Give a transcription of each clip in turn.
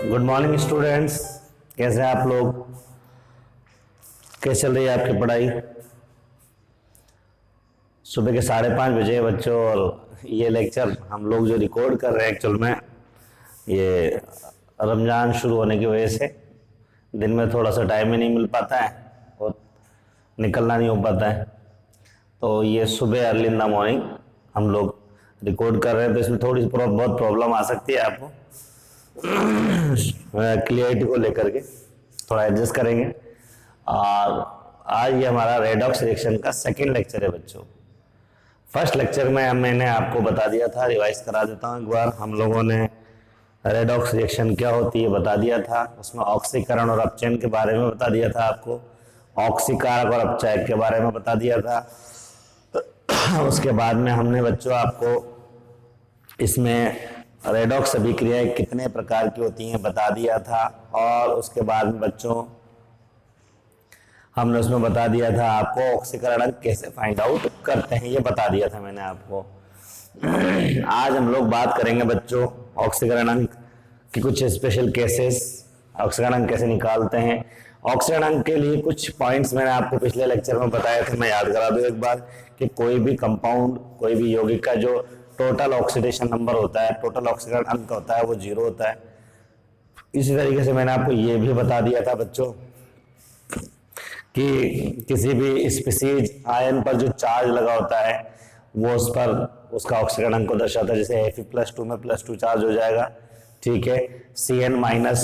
Good morning students. कैसे हैं आप लोग? कैसे चल रही है आपकी पढ़ाई? सुबह के 5:30 बजे बच्चों, और ये लेक्चर हम लोग जो रिकॉर्ड कर रहे हैं एक्चुअल में ये रमज़ान शुरू होने की वजह से दिन में थोड़ा सा टाइम ही नहीं मिल पाता है और निकलना नहीं हो पाता है, तो ये सुबह अर्ली इन द मॉर्निंग हम लोग रिकॉर्ड कर रहे हैं। तो इसमें थोड़ी सी बहुत प्रॉब्लम आ सकती है आपको क्लियरिटी को लेकर के, थोड़ा एडजस्ट करेंगे। और आज ये हमारा रेडॉक्स रिएक्शन का सेकंड लेक्चर है बच्चों। फर्स्ट लेक्चर में मैंने आपको बता दिया था, रिवाइज करा देता हूँ एक बार। हम लोगों ने रेडॉक्स रिएक्शन क्या होती है बता दिया था, उसमें ऑक्सीकरण और अपचयन के बारे में बता दिया था आपको, ऑक्सीकारक और अपचायक के बारे में बता दिया था। उसके बाद में हमने बच्चों आपको इसमें रेडॉक्स अभिक्रियाएं कितने प्रकार की होती हैं बता दिया था, और उसके बाद में बच्चों हमने उसमें बता दिया था आपको ऑक्सीकरण कैसे फाइंड आउट करते हैं, ये बता दिया था मैंने आपको। आज हम लोग बात करेंगे बच्चों ऑक्सीकरण की कुछ स्पेशल केसेस, ऑक्सीकरण कैसे निकालते हैं। ऑक्सीकरण के लिए कुछ पॉइंट्स मैंने आपको पिछले लेक्चर में बताए थे, मैं याद करा दूं एक बार कि कोई भी कंपाउंड, कोई भी यौगिक का जो टोटल ऑक्सीडेशन नंबर होता है, टोटल ऑक्सीकरण अंक होता है, वो 0 होता है। इसी तरीके से मैंने आपको ये भी बता दिया था बच्चों कि किसी भी स्पीसीज आयन पर जो चार्ज लगा होता है वो उस पर उसका ऑक्सीकरण अंक को दर्शाता है। जैसे Fe+2 में +2 चार्ज हो जाएगा, ठीक है। Cn-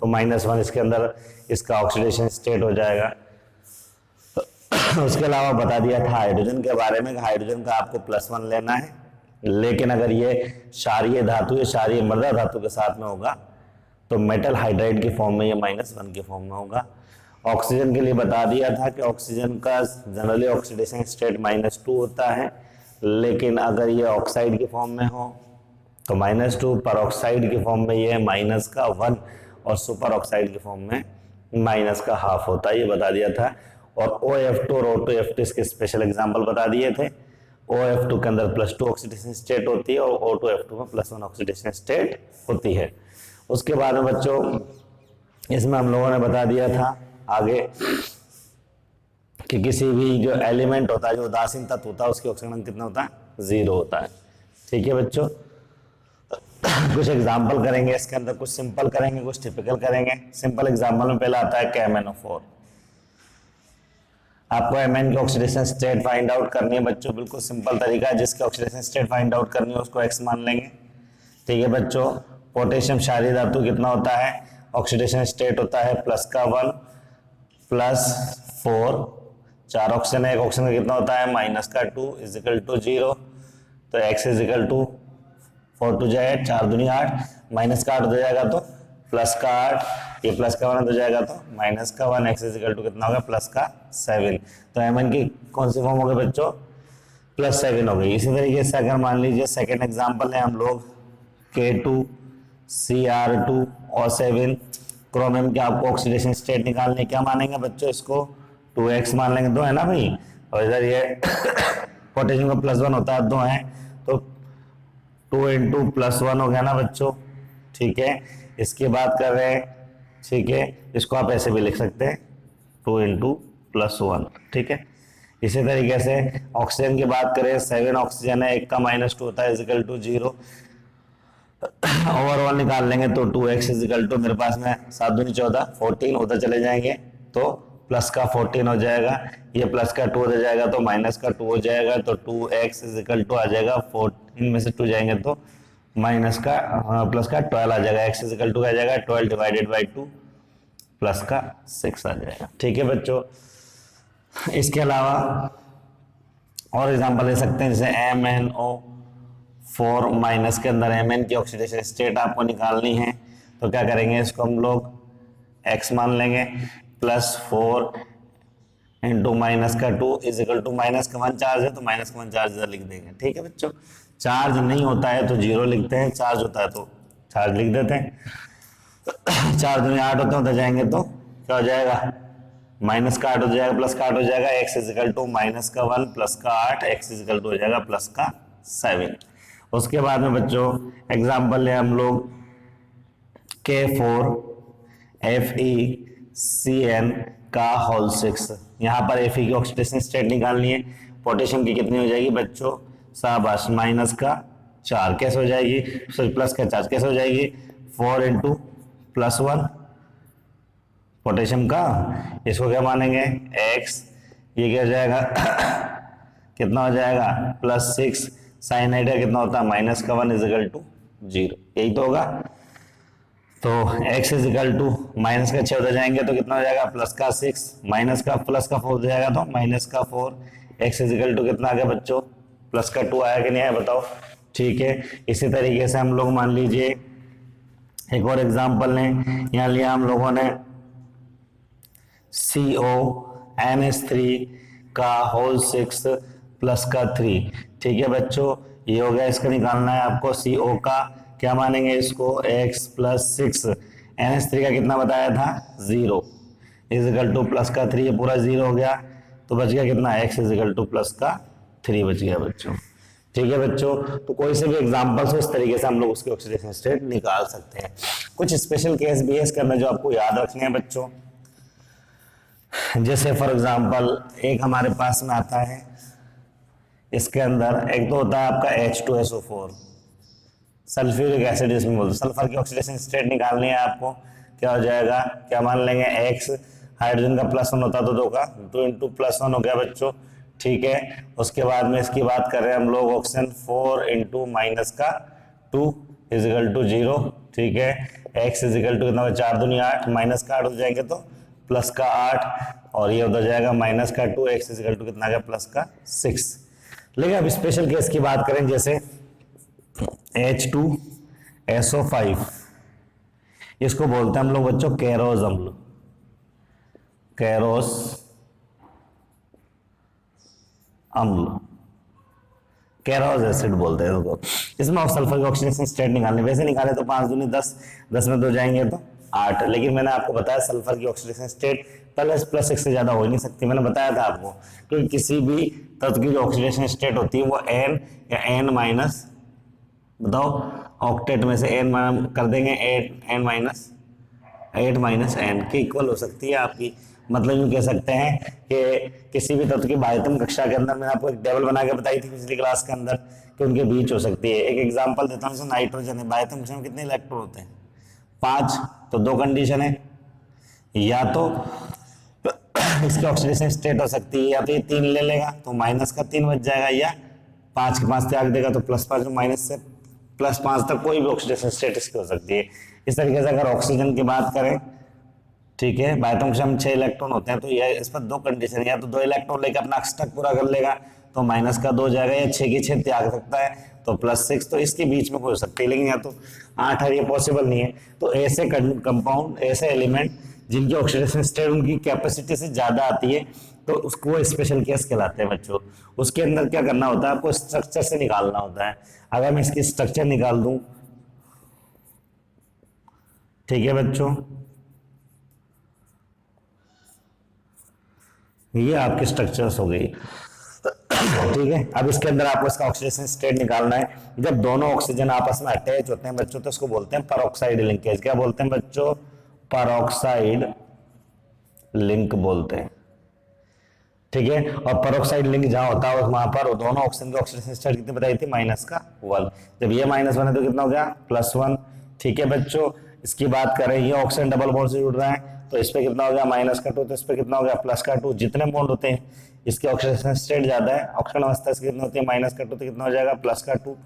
तो -1 इसके अंदर इसका ऑक्सीडेशन स्टेट हो जाएगा। उसके अलावा बता दिया था हाइड्रोजन के बारे में, हाइड्रोजन का आपको +1 लेना है, लेकिन अगर ये क्षारीय धातु या क्षारीय मृदा धातु के साथ में होगा तो मेटल हाइड्राइड की फॉर्म में या -1 की फॉर्म में होगा। ऑक्सीजन के लिए बता दिया था कि ऑक्सीजन का जनरली ऑक्सीडेशन स्टेट -2 होता है, लेकिन अगर ये ऑक्साइड की फॉर्म में हो तो -2, पर ऑक्साइड की फॉर्म में ये -1 और सुपर ऑक्साइड की फॉर्म में -½ होता है, ये बता दिया था। और OF2 और O2F2 इसके स्पेशल एग्जाम्पल बता दिए थे। OF2 के अंदर +2 ऑक्सीडेशन स्टेट होती है और O2F2 में +1 ऑक्सीडेशन स्टेट होती है। उसके बाद में बच्चों इसमें हम लोगों ने बता दिया था आगे कि किसी भी जो एलिमेंट होता है, जो उदासीन तत्व होता है, उसकी ऑक्सीकरण कितना होता है? 0 होता है, ठीक है बच्चों। कुछ एग्जाम्पल करेंगे इसके अंदर, कुछ सिंपल करेंगे, कुछ टिपिकल करेंगे। सिंपल एग्जाम्पल में पहला आता है KMnO4। आपको Mn की ऑक्सीडेशन स्टेट फाइंड आउट करनी है बच्चों, बिल्कुल सिंपल तरीका है। जिसकी ऑक्सीडेशन स्टेट फाइंड आउट करनी है उसको X मान लेंगे, ठीक है बच्चों। पोटेशियम क्षारीय धातु कितना होता है? ऑक्सीडेशन स्टेट होता है +1 +4, 4 ऑक्सीजन है, एक ऑक्सीजन का कितना होता है? -2 = 0। तो X = 4 × 2 = 4 × 2 = 8, -8 हो जाएगा तो +8, ये +1 हो जाएगा तो -1, X = कितना होगा? +7। तो Mn की कौन सी फॉर्म हो गई बच्चों? +7 हो गई। इसी तरीके से अगर मान लीजिए सेकेंड एग्जाम्पल है हम लोग K2Cr2O7, क्रोमियम की आपको ऑक्सीडेशन स्टेट निकालने, क्या मानेंगे बच्चों? इसको 2x मान लेंगे, 2 है ना भाई, और इधर ये पोटेशियम का +1 होता है, 2 है, तो 2 × +1 हो गया ना बच्चों, ठीक है। इसकी बात कर रहे हैं, ठीक है, इसको आप ऐसे भी लिख सकते हैं 2 × +1, ठीक है। इसी तरीके से ऑक्सीजन की बात करें, 7 ऑक्सीजन है, एक का -2 होता है = 0। ओवरऑल निकाल लेंगे तो 2x = मेरे पास में 7 दूनी 14, 14 उधर चले जाएंगे तो प्लस का 14 हो जाएगा, ये प्लस का 2 हो जाएगा तो माइनस का 2 हो जाएगा, तो 2x = आ जाएगा 14 में से 2 जाएंगे तो माइनस का प्लस का 12 आ जाएगा। x = आ जाएगा 12 / 2 प्लस का 6 आ जाएगा, ठीक है बच्चों। इसके अलावा और एग्जांपल ले सकते हैं, जैसे MnO4 माइनस के अंदर Mn की ऑक्सीडेशन स्टेट आपको निकालनी है, तो क्या करेंगे? इसको हम लोग x मान लेंगे, +4 × -2 = -1 चार्ज है तो -1 चार्ज इधर लिख देंगे, ठीक है बच्चों। चार्ज नहीं होता है तो 0 लिखते हैं, चार्ज होता है तो चार्ज लिख देते हैं। 4 दूनी 8 होते हैं, उधर जाएंगे तो क्या हो जाएगा? -8 हो जाएगा, +8 हो जाएगा, x = -1 +8, x = हो जाएगा +7। उसके बाद में बच्चों एग्जाम्पल है हम लोग KFeCN का होल 6। यहाँ पर Fe की ऑक्सीडेशन स्टेट निकालनी है। पोटेशियम की कितनी हो जाएगी बच्चों, शाबाश, माइनस का 4 कैसे हो जाएगी, सॉरी प्लस का 4 कैसे हो जाएगी, 4 इंटू प्लस 1 पोटेशियम का, इसको क्या मानेंगे x, ये क्या हो जाएगा कितना हो जाएगा +6, साइनाइड का कितना होता है माइनस का 1 इजिकल टू 0, यही तो होगा। तो x इजिकल टू माइनस का 6 हो जाएंगे तो कितना हो जाएगा प्लस का 6, माइनस का प्लस का 4 हो जाएगा तो माइनस का 4, x इजिकल टू कितना आ गया बच्चों, प्लस का 2 आया कि नहीं आया बताओ। ठीक है, इसी तरीके से हम लोग मान लीजिए एक और एग्जांपल लें। यहाँ लिया हम लोगों ने CONH3 का होल 6 प्लस का 3। ठीक है बच्चों, ये हो गया, इसका निकालना है आपको CO का, क्या मानेंगे इसको, x प्लस 6, NH3 का कितना बताया था 0 इजिकल टू प्लस का 3, ये पूरा 0 हो गया तो बच गया कितना, x इजिकल टू प्लस का 3 बच गया बच्चों। ठीक है बच्चों, तो कोई से भी एग्जांपल से इस तरीके से हम लोग उसकी ऑक्सीडेशन स्टेट निकाल सकते हैं। कुछ स्पेशल केस भी है इसके अंदर जो आपको याद रखने हैं बच्चों। जैसे फॉर एग्जांपल एक हमारे पास में आता है, इसके अंदर एक तो होता है आपका H2SO4 सल्फ्यूरिक एसिड, इसमें बोलते हैं सल्फर की ऑक्सीडेशन स्टेट निकालनी है आपको। क्या हो जाएगा, क्या मान लेंगे, x हाइड्रोजन का +1 होता तो 2 का 2 इंटू +1 हो गया बच्चों। ठीक है, उसके बाद में इसकी बात कर रहे हैं हम लोग, ऑक्सीजन 4 इंटू माइनस का 2 इजिकल टू 0। ठीक है, x इजिकल टू कितना, 4 दूनी 8, माइनस का 8 हो जाएंगे तो प्लस का 8, और ये हो जाएगा माइनस का 2, x इजिकल टू कितना गया प्लस का 6। लेकिन अब स्पेशल केस की बात करें, जैसे H2SO5, इसको बोलते हैं हम लोग बच्चों केरोस अम्ल, केरोस अम्ल, केरोस एसिड बोलते हैं इसको। इसमें आप सल्फर की ऑक्सीडेशन स्टेट निकालने, वैसे निकाले तो 5 दूनी 10, 10 में 2 जाएंगे तो 8, लेकिन मैंने आपको बताया सल्फर की ऑक्सीडेशन स्टेट +6 से ज्यादा हो ही नहीं सकती, मैंने बताया था आपको, क्योंकि किसी भी तत्व की जो ऑक्सीडेशन स्टेट होती है वो n या n माइनस, बताओ ऑक्टेट में से n कर देंगे, 8 माइनस n के इक्वल हो सकती है आपकी। मतलब यूं कह सकते हैं कि किसी भी तत्व की बाह्यतम कक्षा के अंदर, मैंने आपको एक टेबल बना के बताई थी पिछली क्लास के अंदर कि उनके बीच हो सकती है। एक एग्जांपल देता हूं, जैसे नाइट्रोजन है, बाह्यतम कक्षा में कितने इलेक्ट्रॉन होते हैं 5, तो 2 कंडीशन है, या तो इसकी ऑक्सीडेशन स्टेट हो सकती है, या तो ये 3 ले लेगा तो माइनस का 3 बच जाएगा, या 5 के 5 त्याग देगा तो +5, माइनस से +5 तक कोई भी ऑक्सीडेशन स्टेट इसकी हो सकती है। इस तरीके से अगर ऑक्सीजन की बात करें, ठीक है, बाह्यतम कक्षा में 6 इलेक्ट्रॉन होते हैं, तो ये इस पर 2 कंडीशन, या तो 2 इलेक्ट्रॉन लेकर अपना अष्टक पूरा कर लेगा तो माइनस का 2 जाएगा, या 6 की 6 त्याग सकता है तो +6, तो इसके बीच में हो सकती है, लेकिन या तो 8 है, ये पॉसिबल नहीं है। तो ऐसे कंपाउंड, ऐसे एलिमेंट जिनकी ऑक्सीडेशन स्टेट उनकी कैपेसिटी से ज्यादा आती है, तो उसको स्पेशल केस कहलाते हैं बच्चों। उसके अंदर क्या करना होता है, आपको स्ट्रक्चर से निकालना होता है। अगर मैं इसकी स्ट्रक्चर निकाल दूं, ठीक है बच्चों, ये आपकी स्ट्रक्चर्स हो गई। ठीक है, अब इसके अंदर आपको इसका ऑक्सीडेशन स्टेट निकालना है। जब दोनों ऑक्सीजन आपस में अटैच होते हैं बच्चों, तो इसको बोलते हैं परऑक्साइड लिंकेज। क्या बोलते हैं बच्चों, परऑक्साइड लिंक बोलते हैं। ठीक है, और परऑक्साइड लिंक जहां होता है वहां पर दोनों ऑक्सीजन की ऑक्सीडेशन स्टेट कितनी बताई थी, -1। जब ये -1 है तो कितना हो गया, +1। ठीक है बच्चों, इसकी बात करें, ये ऑक्सीजन डबल बॉन्ड से जुड़ रहा है तो इस पे कितना हो गया, -2, तो इस पे कितना हो गया, +2। जितने बॉन्ड होते हैं इसकी ऑक्सीडेशन स्टेट ज्यादा है, ऑक्सीजन अवस्था इसकी कितनी होती है, -2, तो कितना हो जाएगा, +2।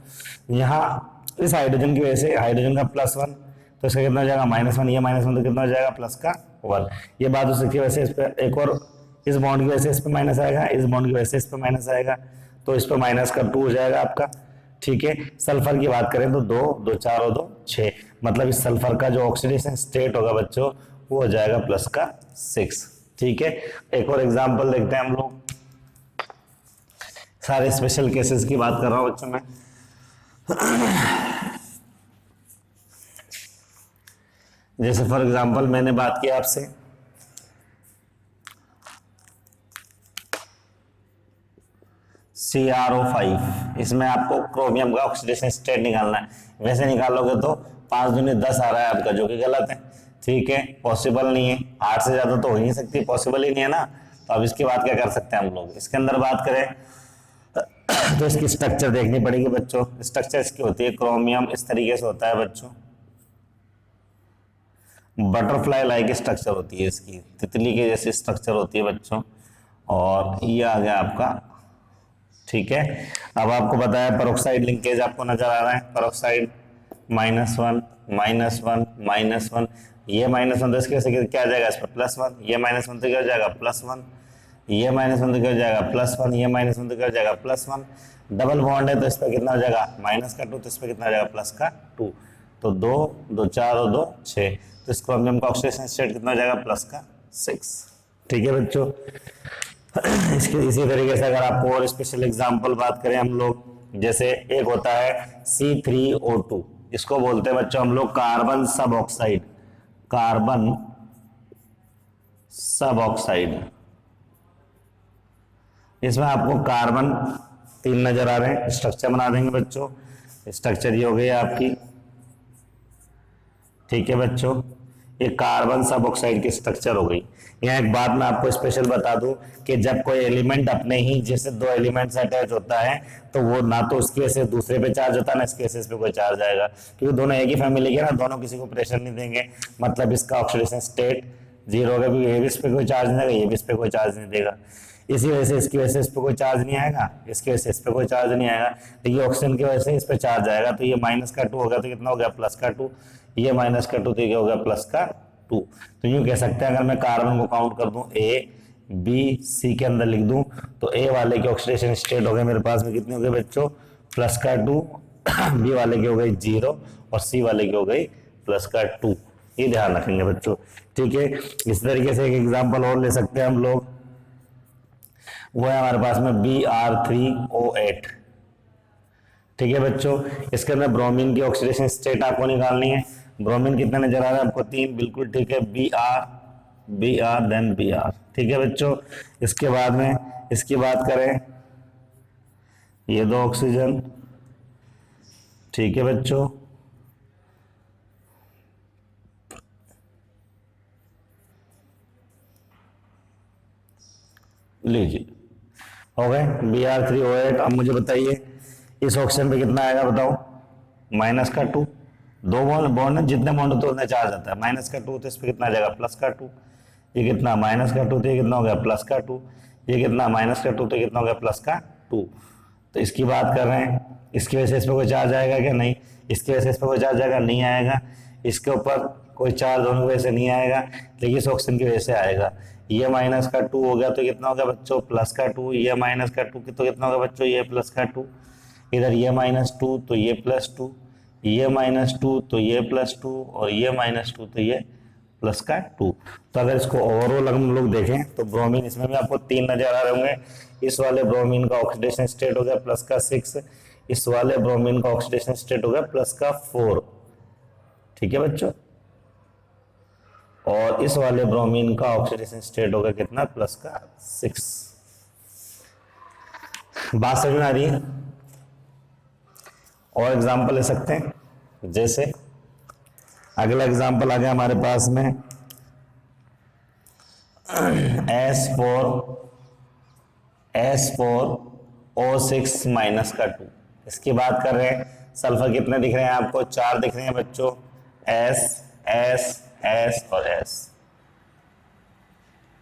यहाँ इस हाइड्रोजन की वजह से हाइड्रोजन का +1, तो इसका कितना हो जाएगा, -1, ये -1 तो कितना हो जाएगा, +1। ये बात उसकी वजह से इस पे एक और, इस बॉन्ड की वजह से इस पे माइनस आएगा, इस बॉन्ड की वजह से इस पे माइनस आएगा, तो इस पे -2 हो जाएगा आपका। ठीक है, सल्फर की बात करें तो 2, 2 4 और 2 6, मतलब इस सल्फर का जो ऑक्सीडेशन स्टेट होगा बच्चों वो हो जाएगा +6। ठीक है, एक और एग्जांपल देखते हैं हम लोग। सारे स्पेशल केसेस की बात कर रहा हूं बच्चों में। जैसे फॉर एग्जांपल मैंने बात की आपसे CrO5, इसमें आपको क्रोमियम का ऑक्सीडेशन स्टेट निकालना है। वैसे निकालोगे तो 5 दूनी 10 आ रहा है आपका, जो कि गलत है। ठीक है, पॉसिबल नहीं है, 8 से ज्यादा तो हो ही नहीं सकती, पॉसिबल ही नहीं है ना। तो अब इसके बाद क्या कर सकते हैं हम लोग, इसके अंदर बात करें तो इसकी स्ट्रक्चर देखनी पड़ेगी बच्चों। स्ट्रक्चर इसकी होती है क्रोमियम, इस तरीके से होता है बच्चों, बटरफ्लाई लाइक स्ट्रक्चर होती है इसकी, तितली के जैसी स्ट्रक्चर होती है बच्चों। और ये आ गया आपका, ठीक है। अब आपको बताया पेरोक्साइड लिंकेज आपको नजर आ रहा है, पेरोक्साइड -1 -1 -1, ये -1 तो इसकी वजह से क्या आ जाएगा, इस पर +1, ये -1 तो क्या हो जाएगा +1, ये -1 तो क्या हो जाएगा +1, ये -1 तो क्या हो जाएगा +1। डबल बॉन्ड है तो इस पर कितना हो जाएगा -2, तो इस पर कितना हो जाएगा +2। तो 2 2 4 और 2 6, तो इस क्रोमियम का ऑक्सीडेशन स्टेट कितना हो जाएगा +6। ठीक है बच्चों। इसके इसी तरीके से अगर आपको और स्पेशल एग्जांपल बात करें हम लोग, जैसे एक होता है C3O2, इसको बोलते हैं बच्चों हम लोग कार्बन सब ऑक्साइड, कार्बन सब ऑक्साइड। इसमें आपको कार्बन 3 नजर आ रहे हैं, स्ट्रक्चर बना देंगे बच्चों। स्ट्रक्चर ये हो गई आपकी, ठीक है बच्चों, ये कार्बन सब ऑक्साइड की स्ट्रक्चर हो गई। यहाँ एक बात मैं आपको स्पेशल बता दूं कि जब कोई एलिमेंट अपने ही जैसे 2 एलिमेंट से अटैच होता है तो वो ना तो उसकी वजह से दूसरे पे चार्ज होता है, ना इसकी वजह से इस पे कोई चार्ज आएगा, क्योंकि दोनों एक ही फैमिली के ना, दोनों किसी को प्रेशर नहीं देंगे, मतलब इसका ऑक्सीडेशन स्टेट 0 होगा, क्योंकि ये भी इस पे कोई चार्ज नहीं देगा, ये भी इस पे कोई चार्ज नहीं देगा। इसी वजह से इसकी वजह से इस पे कोई चार्ज नहीं आएगा, इसकी वजह से इस पे कोई चार्ज नहीं आएगा, तो ये ऑक्सीजन की वजह से इस पे चार्ज आएगा, तो ये -2 होगा तो कितना हो गया +2, ये -2 तो ये हो गया +2। तो यूं कह सकते हैं, अगर मैं कार्बन को काउंट कर दूं A B C के अंदर लिख दूं, तो A वाले के ऑक्सीडेशन स्टेट हो गए मेरे पास में कितने हो गए बच्चों +2, B वाले के हो गई 0 और C वाले के हो गई +2। ये ध्यान रखेंगे बच्चों, ठीक है। इस तरीके से एक एग्जांपल और ले सकते हैं हम लोग, वो है हमारे पास में Br3O8, ठीक है बच्चों। इसके अंदर ब्रोमीन की ऑक्सीडेशन स्टेट आपको निकालनी है। ब्रोमीन कितने नजर आ रहा है आपको 3, बिल्कुल ठीक है, Br देन Br, ठीक है बच्चों। इसके बाद में इसकी बात करें, ये 2 ऑक्सीजन, ठीक है बच्चों, लीजिए हो गए Br3O8। अब मुझे बताइए इस ऑक्सीजन पे कितना आएगा बताओ, -2, 2 बॉन्ड है, जितने बॉन्ड होते उतने चार्ज आता है, -2 तो इस पे कितना आ जाएगा +2, ये कितना -2 तो ये कितना हो गया +2, ये कितना -2 तो कितना हो गया +2। तो इसकी बात कर रहे हैं, इसकी वजह से इस पर कोई चार्ज आएगा क्या, नहीं, इसकी वजह से इस पर कोई चार्ज आएगा, नहीं आएगा, इसके ऊपर कोई चार्ज होने की वजह से नहीं आएगा, लेकिन इस ऑक्सीजन की वजह से आएगा। ये -2 हो गया तो कितना होगा बच्चों +2, ये -2 तो कितना होगा बच्चों, ये +2, इधर ये -2 तो ये +2, ये -2 तो ये +2 और ये -2 तो ये +2। तो अगर इसको ओवरऑल हम लोग देखें तो ब्रोमीन, इसमें भी आपको 3 नजर आ रहे होंगे। इस वाले ब्रोमीन का ऑक्सीडेशन स्टेट हो गया +6, इस वाले ब्रोमीन का ऑक्सीडेशन स्टेट हो गया +4, ठीक है बच्चों, और इस वाले ब्रोमीन का ऑक्सीडेशन स्टेट हो गया कितना +6। बात समझ में आ रही है? और एग्जाम्पल ले सकते हैं, जैसे अगला एग्जाम्पल आ गया हमारे पास में S4O6-2, इसकी बात कर रहे हैं। सल्फर कितने दिख रहे हैं आपको, 4 दिख रहे हैं बच्चों, S S S और S,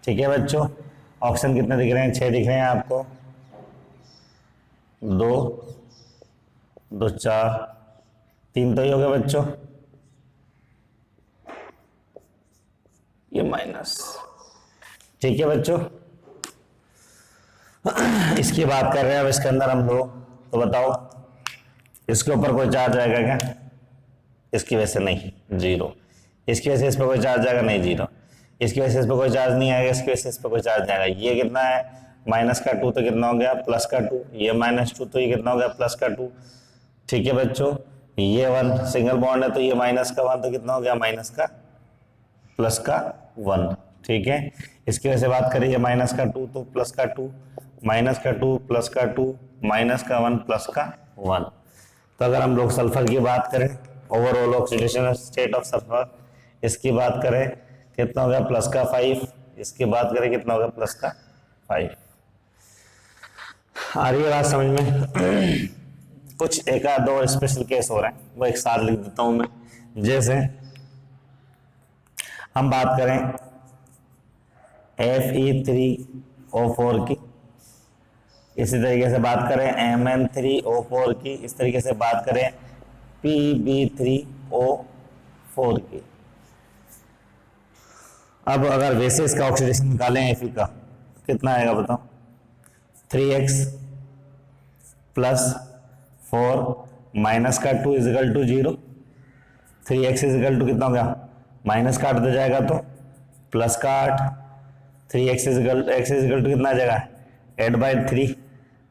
ठीक है बच्चों। ऑक्सीजन कितने दिख रहे हैं, 6 दिख रहे हैं आपको, 2 2 4, 3 तो ही हो गए बच्चों, ये माइनस, ठीक है बच्चों। इसकी बात कर रहे हैं अब इसके अंदर हम लोग, तो बताओ इसके ऊपर कोई चार्ज आएगा क्या, इसकी वजह से नहीं, 0, इसकी वजह से इस पर कोई चार्ज आएगा, नहीं 0, इसकी वजह से इस पर कोई चार्ज नहीं आएगा, इसकी वजह से इस पर कोई चार्ज नहीं आएगा। ये कितना है -2 तो कितना हो गया +2, ये -2 तो ये कितना हो गया +2, ठीक है बच्चों। ये 1 सिंगल बॉन्ड है तो ये -1 तो कितना हो गया +1, ठीक है। इसकी वजह से बात करें, ये -2 तो +2, -2 +2 -1 +1। तो अगर हम लोग सल्फर की बात करें overall oxidation state of sulphur, इसकी बात करें कितना हो गया प्लस का 5, इसकी बात करें कितना हो गया प्लस का 5। आ रही है बात समझ में? कुछ एक आध दो स्पेशल केस हो रहे हैं, वो एक साथ लिख देता हूं मैं। जैसे हम बात करें Fe3O4 की, इसी तरीके से बात करें Mn3O4 की, इस तरीके से बात करें Pb3O4 की। अब अगर वैसे इसका ऑक्सीडेशन निकालें Fe का, कितना आएगा बताओ? 3x प्लस 4 माइनस का 2 is equal to 0। 3x is equal to कितना हो गया? माइनस का 8 हो जाएगा तो प्लस का 8। 3x इजिकल टू कितना आ जाएगा? 8/3।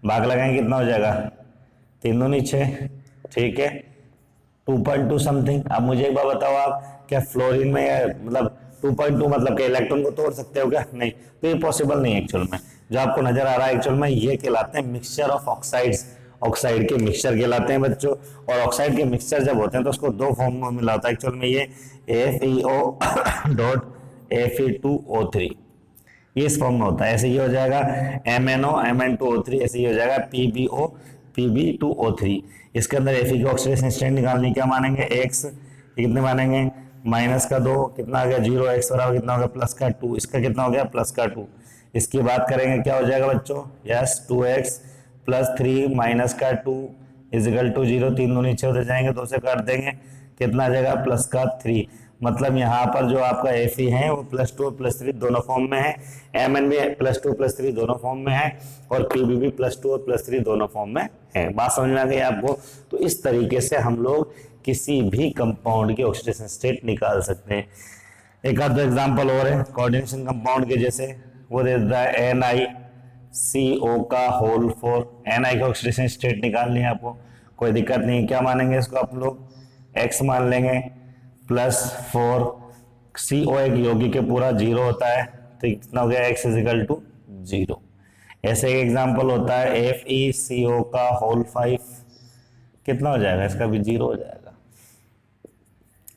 भाग लगाएंगे कितना हो जाएगा? 3 दूनी 6। ठीक है, 2.2 समथिंग। अब मुझे एक बार बताओ आप, क्या फ्लोरीन में मतलब 2.2 मतलब कि इलेक्ट्रॉन को तोड़ सकते हो क्या? नहीं, तो ये पॉसिबल नहीं है एक्चुअल में। जो आपको नजर आ रहा है एक्चुअल में ये कहलाते हैं मिक्सचर ऑफ ऑक्साइड्स, ऑक्साइड के मिक्सचर कहलाते हैं बच्चों। और ऑक्साइड के मिक्सचर जब होते हैं तो उसको दो फॉर्म में मिला होता है एक्चुअल में, ये FeO.Fe2O3 ये इस फॉर्म में होता है। ऐसे ही हो जाएगा MnO Mn2O3, ऐसे ही हो जाएगा PbO Pb2O3। इसके अंदर Fe की ऑक्सीडेशन स्टेट निकालनी, क्या मानेंगे? x, कितने मानेंगे? माइनस का 2, कितना आ गया? 0। x बराबर कितना हो गया? प्लस का 2। इसका कितना हो गया? प्लस का 2। इसकी बात करेंगे क्या हो जाएगा बच्चों? यस, 2x प्लस 3 माइनस का 2 इजिकल टू 0। 3 दूनी 6 हो जाएंगे, 2 से काट देंगे, कितना आ जाएगा? प्लस का 3। मतलब यहाँ पर जो आपका Fe है वो +2 और +3 दोनों फॉर्म में है, Mn भी +2 +3 दोनों फॉर्म में है, और Pb भी +2 और +3 दोनों फॉर्म में है। बात समझ में आ गई आपको? तो इस तरीके से हम लोग किसी भी कंपाउंड की ऑक्सीडेशन स्टेट निकाल सकते हैं। एक आध एग्जाम्पल और है कोऑर्डिनेशन कंपाउंड के, जैसे वो दे देता है NiCO का होल 4। Na की ऑक्सीडेशन स्टेट निकालनी है आपको, कोई दिक्कत नहीं। क्या मानेंगे इसको आप लोग? x मान लेंगे प्लस 4। CO एक यौगिक के पूरा 0 होता है, तो कितना हो गया? x is equal to 0। ऐसे एक एग्जाम्पल होता है FeCO का होल 5, कितना हो जाएगा? इसका भी 0 हो जाएगा।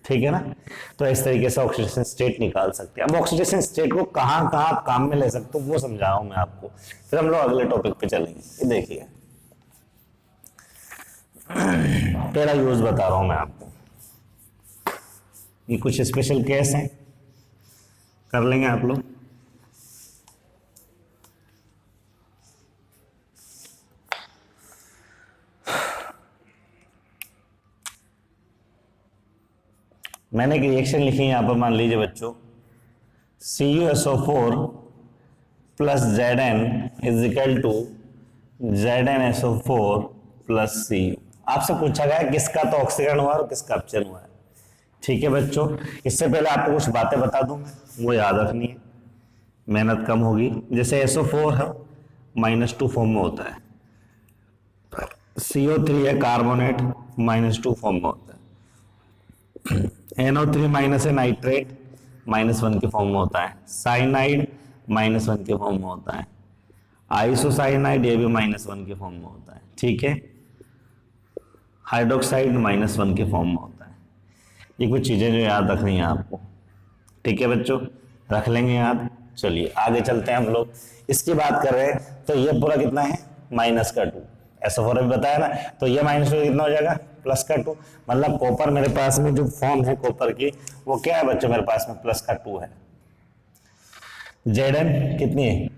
ठीक है ना? तो इस तरीके से ऑक्सीडेशन स्टेट निकाल सकते हैं। अब ऑक्सीडेशन स्टेट को कहां कहां आप काम में ले सकते हो वो समझा रहा हूं मैं आपको, फिर हम लोग अगले टॉपिक पे चलेंगे। ये देखिए पहला यूज बता रहा हूं मैं आपको, ये कुछ स्पेशल केस हैं, कर लेंगे आप लोग। मैंने एक रिएक्शन लिखी है यहाँ पर, मान लीजिए बच्चों CuSO4 plus Zn is equal to ZnSO4 plus Cu। आपसे पूछा गया किसका तो ऑक्सीकरण हुआ और किसका अपचयन हुआ है। ठीक है बच्चों, इससे पहले आपको कुछ बातें बता दूं मैं, वो याद रखनी है, मेहनत कम होगी। जैसे SO4 है -2 फॉर्म में होता है, CO3 है कार्बोनेट -2 फॉर्म में होता है, NO3 माइनस है नाइट्रेट -1 के फॉर्म में होता है, साइनाइड -1 के फॉर्म में होता है, आइसोसाइनाइड ये भी -1 के फॉर्म में होता है। ठीक है, हाइड्रोक्साइड -1 के फॉर्म में होता है। ये कुछ चीजें जो याद रखनी है आपको। ठीक है बच्चों, रख लेंगे याद। चलिए आगे चलते हैं हम लोग। इसकी बात कर रहे हैं तो ये पूरा कितना है? -2। SO4 भी बताया ना, तो ये -2 कितना हो जाएगा? +2। मतलब कॉपर मेरे पास में जो फॉर्म है कॉपर की वो क्या है बच्चों? मेरे पास में +2 है। Zn कितनी है?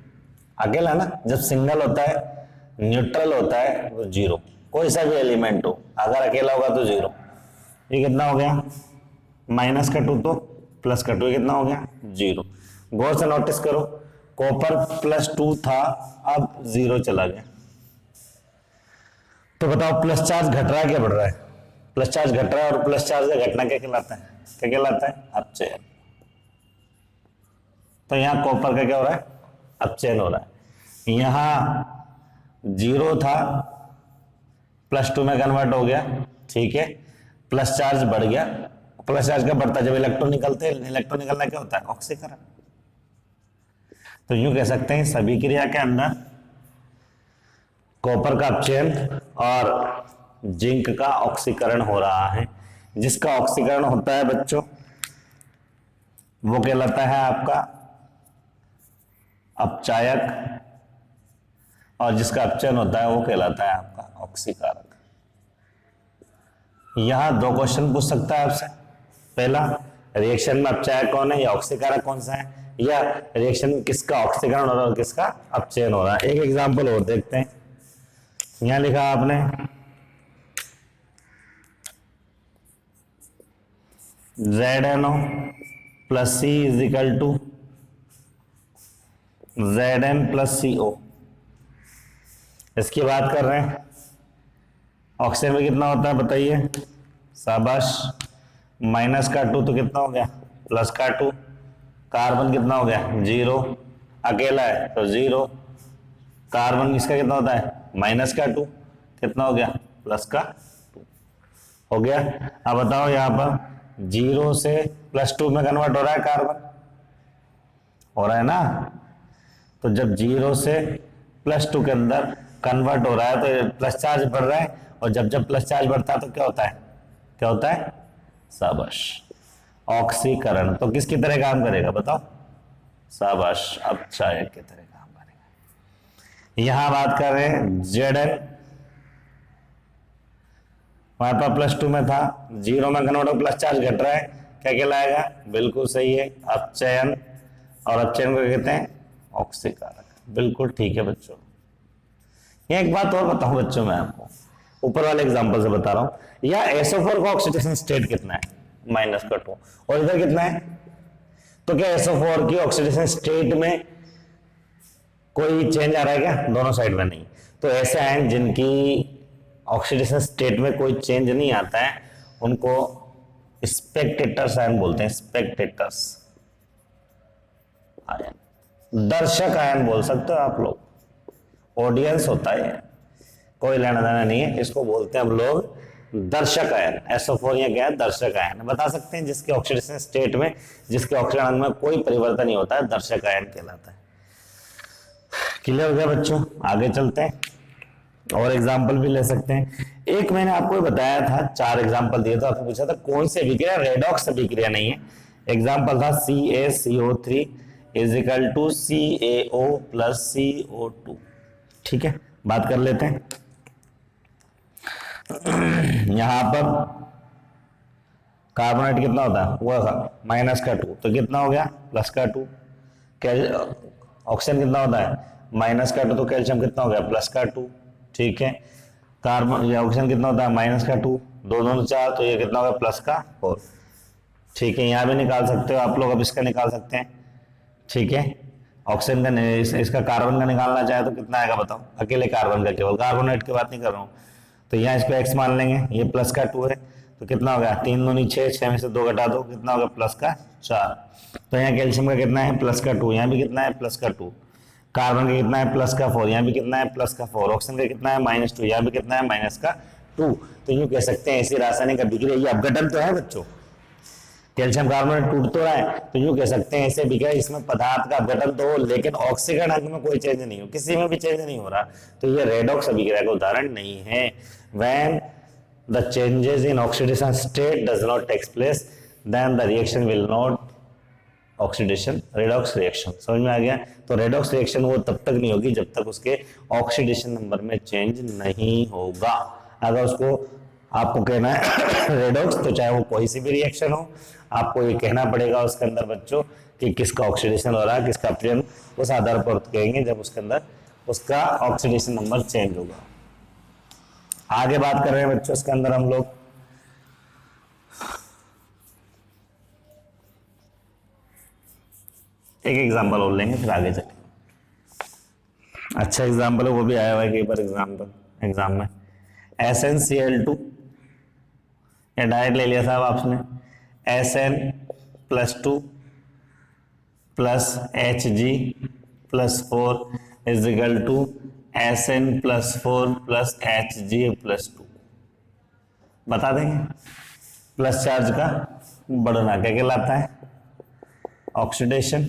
अकेला ना, जब सिंगल होता है न्यूट्रल होता है वो 0, कोई सा भी एलिमेंट हो, अगर अकेला होगा तो 0। ये कितना हो गया? -2 तो +2, ये कितना हो गया? 0। गौर से नोटिस करो, कॉपर +2 था, अब 0 चला गया। तो बताओ प्लस चार्ज घट रहा है क्या बढ़ रहा है? प्लस चार्ज घट रहा है, और प्लस चार्ज का घटना क्या कहलाता है? क्या कहलाता है? अपचयन। तो यहाँ कॉपर का क्या हो रहा है? अपचयन हो रहा है। यहाँ 0 था, +2 में कन्वर्ट हो गया। ठीक है, प्लस चार्ज बढ़ गया। प्लस चार्ज का बढ़ता, जब इलेक्ट्रॉन निकलते हैं, इलेक्ट्रॉन निकलना क्या होता है? ऑक्सीकरण। तो यूं कह सकते हैं सभी क्रिया के अंदर कॉपर का अपचयन और जिंक का ऑक्सीकरण हो रहा है। जिसका ऑक्सीकरण होता है बच्चों वो कहलाता है आपका अपचायक, और जिसका अपचयन होता है वो कहलाता है आपका ऑक्सीकारक। यहां दो क्वेश्चन पूछ सकता है आपसे। पहला, रिएक्शन में अपचायक कौन है या ऑक्सीकारक कौन सा है, या रिएक्शन में किसका ऑक्सीकरण हो रहा है और किसका अपचयन हो रहा है। एक एग्जांपल और देखते हैं। यहां लिखा आपने ZnO plus C is equal to Zn plus CO। इसकी बात कर रहे हैं। ऑक्सीजन में कितना होता है बताइए, शाबाश, -2 तो कितना हो गया +2। कार्बन कितना हो गया 0, अकेला है तो 0। कार्बन इसका कितना होता है -2, कितना हो गया +2 हो गया। अब बताओ यहाँ पर 0 से +2 में कन्वर्ट हो रहा है कार्बन, हो रहा है ना। तो जब 0 से +2 के अंदर कन्वर्ट हो रहा है तो प्लस चार्ज बढ़ रहा है, और जब जब प्लस चार्ज बढ़ता है तो क्या होता है, क्या होता है, शाबाश, ऑक्सीकरण। तो किसकी तरह काम करेगा बताओ, शाबाश, अपचायक की तरह काम करेगा। यहां बात कर रहे हैं Zn, हमारे पास +2 में था, 0 में कन्वर्ट हो प्लस चार्ज घट रहा है, क्या कहलाएगा, बिल्कुल सही है, अपचयन। और अपचयन को कहते हैं ऑक्सीकारक। बिल्कुल ठीक है बच्चों। एक बात और बताऊं बच्चों, मैं आपको ऊपर वाले एग्जांपल से बता रहा हूं। या SO4 का ऑक्सीडेशन स्टेट कितना है, -2, और इधर कितना है। तो क्या SO4 की ऑक्सीडेशन स्टेट में कोई चेंज आ रहा है क्या, दोनों साइड में नहीं। तो ऐसे आयन जिनकी ऑक्सीडेशन स्टेट में कोई चेंज नहीं आता है उनको स्पेक्टेटर्स आयन बोलते हैं। स्पेक्टेटर्स आयन, दर्शक आयन बोल सकते हो आप लोग, ऑडियंस होता है, कोई लेना देना नहीं है, इसको बोलते हैं हम लोग दर्शक आयन। SO4 या क्या है, दर्शक आयन। बता सकते हैं जिसके ऑक्सीडेशन स्टेट में, जिसके ऑक्सीजन में कोई परिवर्तन नहीं होता है, दर्शक आयन कहलाता है। क्लियर हो गया बच्चों, आगे चलते हैं और एग्जाम्पल भी ले सकते हैं। एक मैंने आपको बताया था, 4 एग्जाम्पल दिए थे, आपने पूछा था कौन से अभिक्रिया, रेडॉक्स अभिक्रिया नहीं है। एग्जाम्पल था CaCO3 is equal to CaO plus CO2। ठीक है, बात कर लेते हैं। यहां पर कार्बोनेट कितना होता है, वो था -2, तो कितना हो गया +2। ऑक्सीजन कितना होता है -2, तो कैल्शियम कितना हो गया +2। ठीक है, कार्बन या ऑक्सीजन कितना होता है -2, 2 4, तो ये कितना होगा +4। ठीक है, यहां भी निकाल सकते हो आप लोग, अब इसका निकाल सकते हैं। ठीक है, ऑक्सीजन का इसका कार्बन का निकालना चाहे तो कितना आएगा बताओ, अकेले कार्बन का, केवल कार्बोनेट की बात नहीं कर रहा हूं। तो यहाँ इसको x मान लेंगे, ये +2 है, तो कितना हो गया 3 दूनी 6, 6 में से 2 घटा दो, कितना होगा +4। तो यहाँ कैल्शियम का कितना है +2, यहाँ भी कितना है +2, कार्बन का कितना है +4, यहाँ भी कितना है +4, ऑक्सीजन का कितना है -2, यहाँ भी कितना है -2। तो यूं कह सकते हैं ऐसी रासायनिक अभिक्रिया, ये अपघटन तो है बच्चों, कैल्शियम कार्बोनेट टूट तो रहा है, तो यूं कह सकते हैं ऐसे अभिक्रिया इसमें पदार्थ का अपघटन तो हो, लेकिन ऑक्सीकरण अंग में कोई चेंज नहीं हो, किसी में भी चेंज नहीं हो रहा, तो ये रेडॉक्स अभिक्रिया का उदाहरण नहीं है। When the changes in oxidation state does not take place, then the reaction will not oxidation redox reaction। समझ में आ गया। तो रेडॉक्स रिएक्शन वो तब तक नहीं होगी जब तक उसके ऑक्सीडेशन नंबर में चेंज नहीं होगा। अगर उसको आपको कहना है रेडॉक्स, तो चाहे वो कोई सी भी रिएक्शन हो, आपको ये कहना पड़ेगा उसके अंदर बच्चों कि किसका ऑक्सीडेशन हो रहा है, किसका अपचयन, उस आधार पर कहेंगे जब उसके अंदर उसका ऑक्सीडेशन नंबर चेंज होगा। आगे बात कर रहे हैं बच्चों इसके अंदर हम लोग एक एग्जांपल और लेंगे, फिर आगे चलेंगे। अच्छा एग्जांपल है, वो भी आया हुआ है कई बार एग्जाम में। SnCl2, या डायरेक्ट ले लिया साहब आपने, Sn+2 plus Hg+4 is equal to Sn+4 plus Hg+2। बता देंगे प्लस चार्ज का बढ़ना क्या कहलाता है, ऑक्सीडेशन।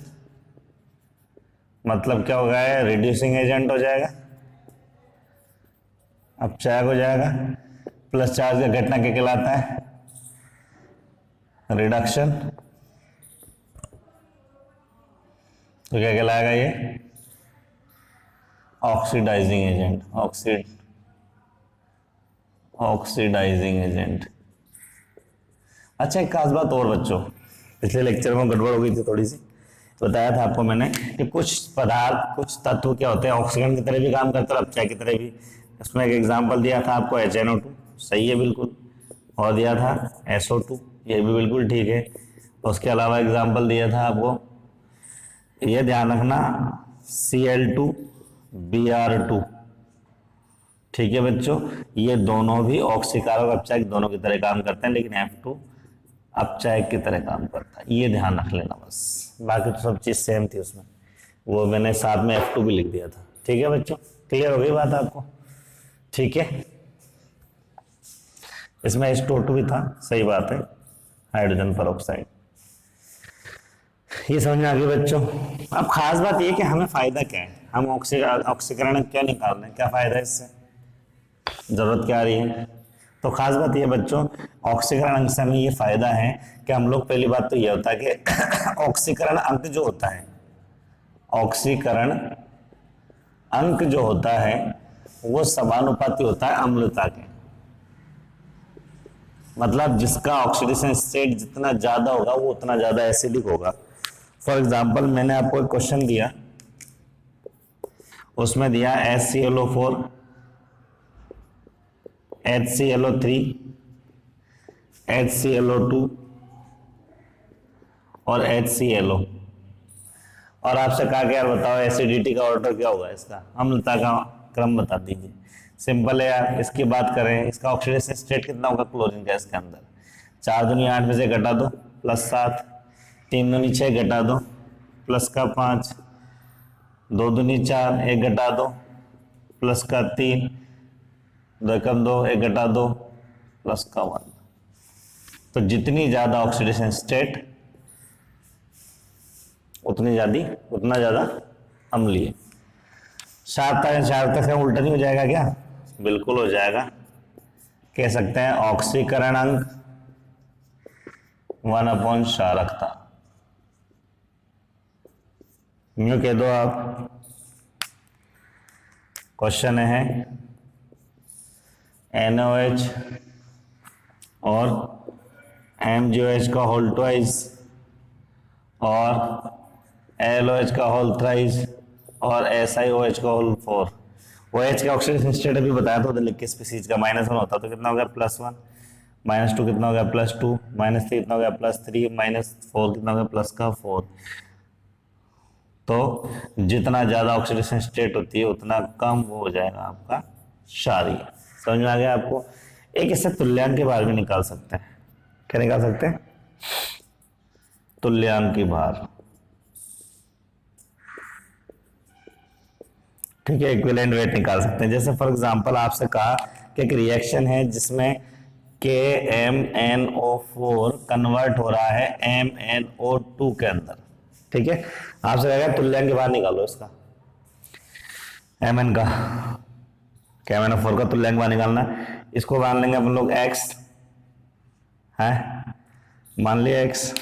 मतलब क्या होगा, रिड्यूसिंग एजेंट हो जाएगा, अपचायक हो जाएगा। प्लस चार्ज का घटना क्या कहलाता है, रिडक्शन, तो क्या कहलाएगा ये? Oxidising agent, oxidising agent. अच्छा, एक खास बात और बच्चों, पिछले लेक्चर में गड़बड़ हो गई थी थोड़ी सी। बताया था आपको मैंने कि कुछ पदार्थ, कुछ तत्व क्या होते हैं, ऑक्सीजन की तरह भी काम करते हैं और अपचायक की तरह भी। इसमें एक एग्जांपल दिया था आपको HNO2, सही है बिल्कुल, और दिया था SO2, ये भी बिल्कुल ठीक है। उसके अलावा एग्जांपल दिया था आपको, ये ध्यान रखना, Cl2Br2, ठीक है बच्चों, ये दोनों भी ऑक्सीकारक और अपचायक दोनों की तरह काम करते हैं, लेकिन F2 अपचायक की तरह काम करता है, ये ध्यान रख लेना बस। बाकी तो सब चीज सेम थी उसमें, वो मैंने साथ में F2 भी लिख दिया था। ठीक है बच्चों, क्लियर हो गई बात आपको? ठीक है, इसमें H2O2 भी था, सही बात है, हाइड्रोजन परऑक्साइड। ये समझ में आ गई बच्चों? अब खास बात ये कि हमें फायदा क्या है, हम ऑक्सीकरण क्या निकाल रहे हैं, क्या फायदा है इससे, जरूरत क्या आ रही है? तो खास बात ये बच्चों, ऑक्सीकरण अंक से हमें ये फायदा है कि हम लोग, पहली बात तो ये होता है कि ऑक्सीकरण अंक जो होता है, ऑक्सीकरण अंक जो होता है वो समानुपाती होता है अम्लता के। मतलब जिसका ऑक्सीडेशन स्टेट जितना ज्यादा होगा वो उतना ज्यादा एसिडिक होगा। फॉर एग्जाम्पल, मैंने आपको एक क्वेश्चन दिया, उसमें दिया HClO4, HClO3, HClO2 और HClO, और आपसे कहा कि यार बताओ एसिडिटी का ऑर्डर क्या होगा, इसका अम्लता का क्रम बता दीजिए। सिंपल है यार, इसकी बात करें, इसका ऑक्सीडेशन स्टेट कितना होगा क्लोरीन गैस के अंदर? 4 दूनी 8 में से घटा दो +7, 3 दूनी 6 घटा दो +5, 2 दूनी 4, 1 घटा दो +3, 2 कम 2, 1 घटा दो +1। तो जितनी ज्यादा ऑक्सीडेशन स्टेट उतना ज्यादा अम्लीय। शार्पता से उल्टा नहीं हो जाएगा क्या? बिल्कुल हो जाएगा। कह सकते हैं ऑक्सीकरण अंक 1/, क्षारकता, यूं कह दो आप। क्वेश्चन है NaOH और MgOH का होल ट्वाइस और LOH का होल थ्राइस और SiOH का होल 4। OH का ऑक्सीडेशन स्टेट अभी बताया था, लिख के स्पीसीज का -1 होता तो कितना हो गया +1, -2 कितना हो गया +2, -3 कितना हो गया +3, -4 कितना हो गया +4। तो जितना ज्यादा ऑक्सीडेशन स्टेट होती है उतना कम वो हो जाएगा आपका क्षारीय। समझ में आ गया आपको? एक इससे तुल्यांक के भार भी निकाल सकते हैं। क्या निकाल सकते हैं? तुल्यांक की भार, ठीक है, इक्विवेलेंट वेट निकाल सकते हैं। जैसे फॉर एग्जांपल आपसे कहा कि एक रिएक्शन है जिसमें KMnO4 कन्वर्ट हो रहा है MnO2 के अंदर, ठीक है। आपसे कहेगा तुल्यांक के बाहर निकालो इसका, Mn का, KMnO4 का तुल्यांक बाहर निकालना। इसको मान लेंगे अपन लोग x है, मान लिया x,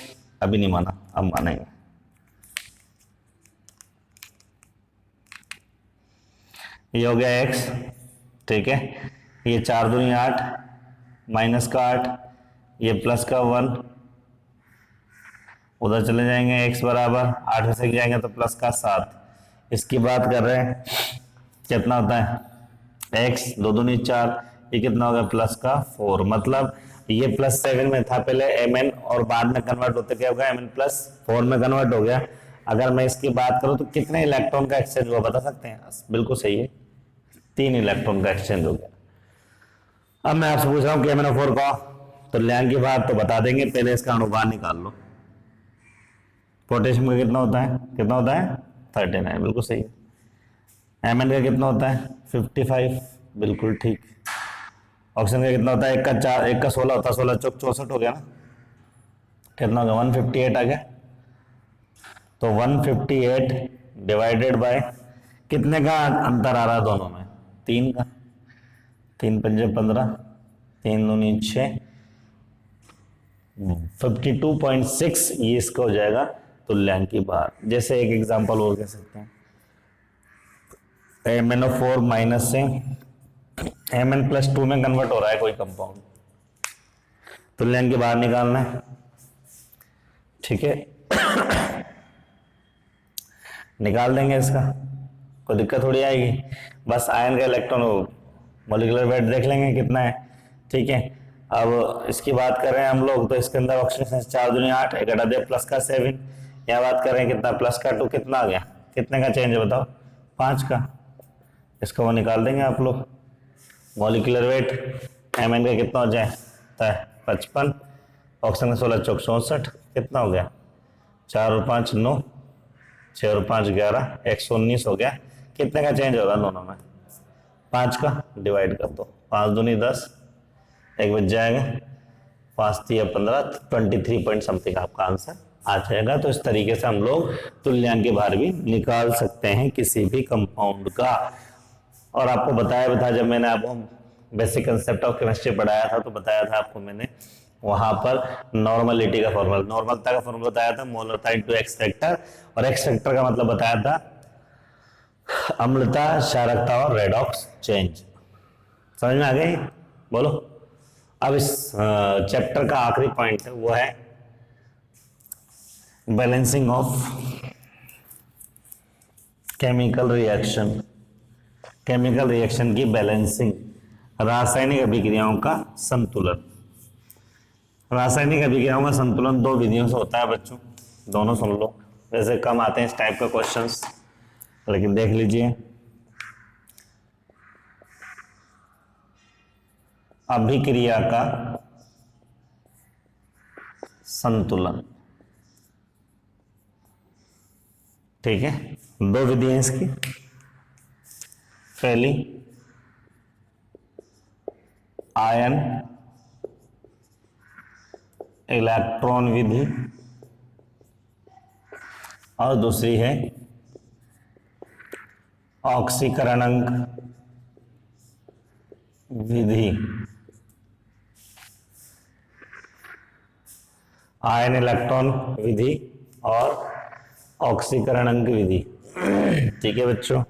अभी नहीं माना, अब मानेंगे। ये हो गया x, ठीक है। ये 4 दूनी 8, -8, ये +1, उधर चले जाएंगे x बराबर 8 में से जाएंगे तो +7। इसकी बात कर रहे हैं, कितना होता है x, 2 दूनी 4, ये कितना हो गया +4। मतलब ये +7 में था पहले Mn और बाद में कन्वर्ट होते क्या होगा Mn +4 में कन्वर्ट हो गया। अगर मैं इसकी बात करूं तो कितने इलेक्ट्रॉन का एक्सचेंज हुआ बता सकते हैं? बिल्कुल सही है, 3 इलेक्ट्रॉन का एक्सचेंज हो गया। अब मैं आपसे पूछ रहा हूँ KMnO4 का तुल्यांक की बात तो बता देंगे, पहले इसका अनुपात निकाल लो। पोटेशियम का कितना होता है 39, बिल्कुल सही है। Mn का कितना होता है 55, बिल्कुल ठीक। ऑक्सीजन का कितना होता है 1 का 16 होता है, 16 चौक 64 हो गया ना, कितना हो गया 158 आ गया। तो 158 डिवाइडेड बाय कितने का अंतर आ रहा है दोनों में? 3 का, 3 पंजे 15, 3 दूनी 6, 52.6 ये इसका हो जाएगा तुल्यांक की बार। जैसे एक एग्जांपल और कह सकते हैं, MnO4 माइनस से Mn+2 में कन्वर्ट हो रहा है कोई कंपाउंड, तुल्यांक की बार निकालना है। ठीक है, निकाल देंगे इसका, कोई दिक्कत थोड़ी आएगी। बस आयन का इलेक्ट्रॉन मॉलिक्यूलर वेट देख लेंगे कितना है। ठीक है, अब इसकी बात कर रहे हैं हम लोग, तो इसके अंदर ऑक्सीजन 4 दूनी 8, एक हटा दिया प्लस का 7। यहाँ बात कर रहे हैं कितना, प्लस का 2, कितना आ गया, कितने का चेंज है बताओ, 5 का। इसका वो निकाल देंगे आप लोग, मॉलिक्यूलर वेट Mn का कितना हो जाए, 55, ऑक्सीजन 16 चौक 64, कितना हो गया, 4 और 5 9, 6 और 5 11, 119 हो गया। कितने का चेंज होगा दोनों में, 5 का। डिवाइड कर दो, 5 दूनी 10, एक बच जाएगा, 5 3 15, 23 पॉइंट समथिंग आपका आंसर आ जाएगा। तो इस तरीके से हम लोग तुल्यांक भार भी निकाल सकते हैं किसी भी कंपाउंड का। और आपको बताया भी था, जब मैंने आपको बेसिक कंसेप्ट ऑफ केमिस्ट्री पढ़ाया था, तो बताया था आपको मैंने वहां पर नॉर्मलिटी का फॉर्मूला, नॉर्मलता का फॉर्मूला बताया था, मोलरता इनटू एक्स फैक्टर, और एक्स फैक्टर का मतलब बताया था अम्लता, क्षारकता और रेडॉक्स चेंज। समझ में आ गई, बोलो। अब इस चैप्टर का आखिरी पॉइंट है, वो है balancing of chemical reaction. Chemical reaction की बैलेंसिंग, रासायनिक अभिक्रियाओं का संतुलन। रासायनिक अभिक्रियाओं का संतुलन 2 विधियों से होता है बच्चों, दोनों सुन लो। वैसे कम आते हैं इस टाइप का क्वेश्चंस, लेकिन देख लीजिए। अभिक्रिया का संतुलन, ठीक है, 2 विधि है इसकी। पहली आयन इलेक्ट्रॉन विधि, और दूसरी है ऑक्सीकरणांक विधि। आयन इलेक्ट्रॉन विधि और ऑक्सीकरणांक विधि। ठीक है बच्चों,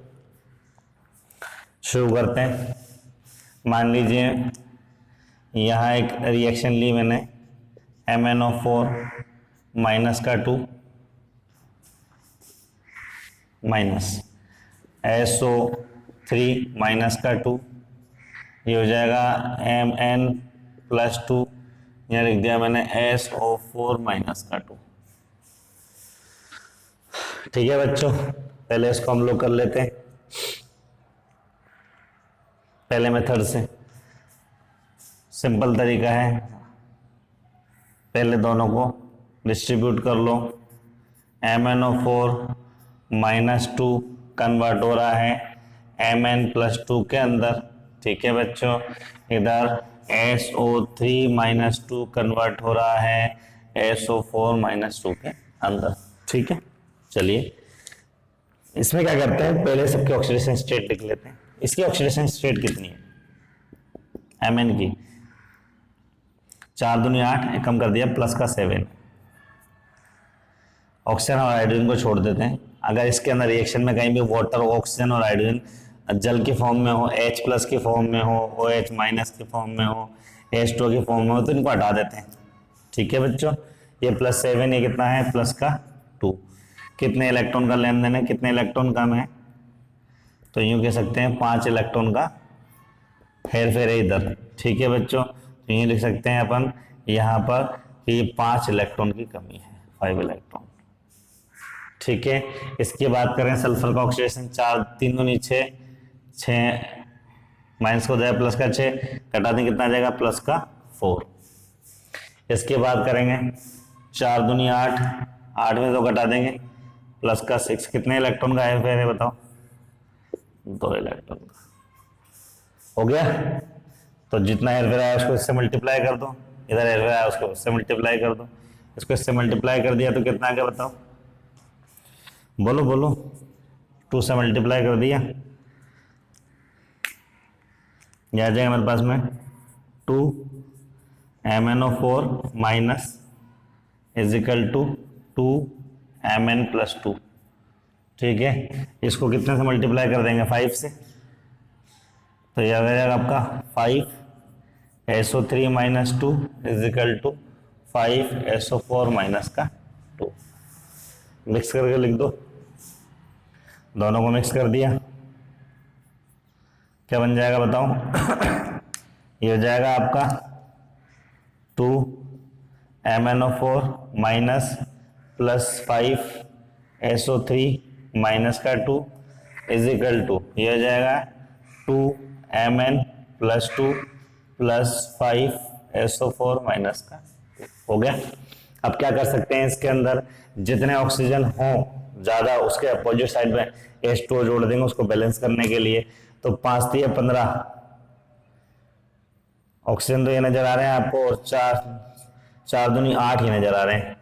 शुरू करते हैं। मान लीजिए यहाँ एक रिएक्शन ली मैंने, MnO4 माइनस का 2 माइनस SO3 माइनस का 2, ये हो जाएगा Mn+2, यहाँ लिख दिया मैंने SO4 माइनस का 2। ठीक है बच्चों, पहले इसको हम लोग कर लेते हैं पहले मेथड से। सिंपल तरीका है, पहले दोनों को डिस्ट्रीब्यूट कर लो। MnO4 माइनस 2 कन्वर्ट हो रहा है Mn+2 के अंदर। ठीक है बच्चों, इधर SO3 माइनस 2 कन्वर्ट हो रहा है SO4 माइनस 2 के अंदर। ठीक है, चलिए इसमें क्या करते हैं, पहले सबके ऑक्सीडेशन स्टेट लिख लेते हैं। इसकी ऑक्सीडेशन स्टेट कितनी है, Mn की 4 दूनी 8, एक कम कर दिया प्लस का 7। ऑक्सीजन और हाइड्रोजन को छोड़ देते हैं। अगर इसके अंदर रिएक्शन में कहीं भी वाटर, ऑक्सीजन और हाइड्रोजन जल की फॉर्म में हो, H+ की फॉर्म में हो, OH- की फॉर्म में हो, H2 की फॉर्म में हो, तो इनको हटा देते हैं। ठीक है बच्चों, ये +7, ये कितना है, प्लस का 2। कितने इलेक्ट्रॉन का लेन देन है, कितने इलेक्ट्रॉन कम है, तो यूं कह सकते हैं 5 इलेक्ट्रॉन का हेर फेर है इधर। ठीक है बच्चों, तो ये लिख सकते हैं अपन यहाँ पर कि 5 इलेक्ट्रॉन की कमी है, 5 इलेक्ट्रॉन। ठीक है, इसकी बात करें सल्फर का ऑक्सीडेशन 4 3 दूनी 6 माइनस को जाए प्लस का 6, घटा दें कितना आ जाएगा, प्लस का 4। इसकी बात करेंगे 4 दूनी 8, 8 में 2 घटा देंगे प्लस का 6, कितने इलेक्ट्रॉन का हेर फेर है बताओ, 2 इलेक्ट्रॉन का। हो गया, तो जितना हेरफेर आया उसको इससे मल्टीप्लाई कर दो, इधर हेरफेर आया उसको इससे मल्टीप्लाई कर दो, इसको इससे मल्टीप्लाई कर दिया तो कितना आ गया बताओ, बोलो बोलो, 2 से मल्टीप्लाई कर दिया, यह आ जाएगा मेरे पास में 2 MnO4 minus is equal to 2Mn+2। ठीक है, इसको कितने से मल्टीप्लाई कर देंगे? 5 से। तो यह आ जाएगा आपका 5SO3 minus 2 is equal to 5SO4 minus का 2। मिक्स करके लिख दो, दोनों को मिक्स कर दिया, क्या बन जाएगा बताओ? ये हो जाएगा आपका 2MnO4 minus plus 5SO3 minus का 2 इज इक्वल टू, ये हो जाएगा 2Mn+2 प्लस 5SO4 माइनस का 2। हो गया। अब क्या कर सकते हैं, इसके अंदर जितने ऑक्सीजन हो ज्यादा उसके अपोजिट साइड में H2O जोड़ देंगे उसको बैलेंस करने के लिए। तो 5 3 15 ऑक्सीजन तो ये नजर आ रहे हैं आपको, और 4 दूनी 8 ही नजर आ रहे हैं।